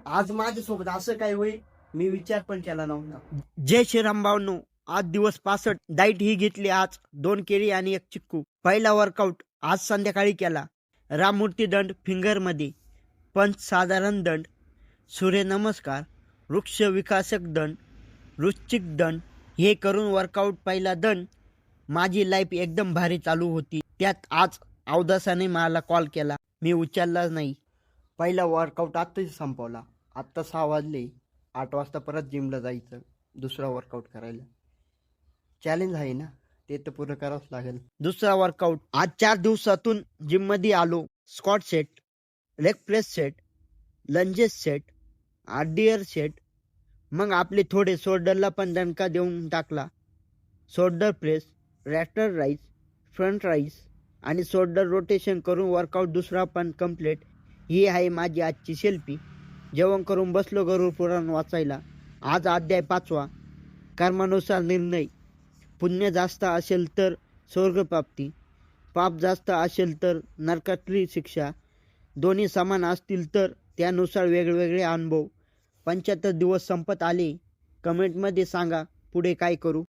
आज माझ्यासोबत असं काय होईल मी विचार पण केला नव्हता. जय श्रीराम भावनो. आज दिवस 65. डाईट ही घेतली आज 2 केळी आणि 1 चिक्कू. पहिला वर्कआउट आज संध्याकाळी केला. राममूर्ती दंड फिंगरमध्ये, पंच साधारण दंड, सूर्यनमस्कार, वृक्ष विकासक दंड, वृश्चिक दंड हे करून वर्कआउट पहिला दंड. माझी लाईफ एकदम भारी चालू होती. त्यात आज अवदासाने मला कॉल केला, मी उचलला नाही. पहिला वर्कआउट आत्ताच संपवला. आत्ता 6 वाजले. 8 वाजता परत जिमला जायचं, दुसरा वर्कआउट करायला. चॅलेंज आहे ना, ते तर पूर्ण करावंच लागेल. दुसरा वर्कआउट आज 4 दिवसातून जिममध्ये आलो. Squat set, leg press set, lunges set, RDR set. मग आपले थोडे शोल्डरला पण दणका देऊन टाकला. Shoulder press, lateral raise, front raise आणि शोल्डर रोटेशन करून वर्कआउट दुसरा पण कम्प्लीट. ही आहे माझी आजची सेल्फी. जेवण करून बसलो गरुड पुराण वाचायला. आज अध्याय 5वा. कर्मानुसार निर्णय. पुण्य जास्त असेल तर स्वर्गप्राप्ती, पाप जास्त असेल तर नरकातली शिक्षा. दोन्ही समान असतील तर त्यानुसार वेगवेगळे अनुभव. 75 दिवस संपत आले. कमेंटमध्ये सांगा पुढे काय करू.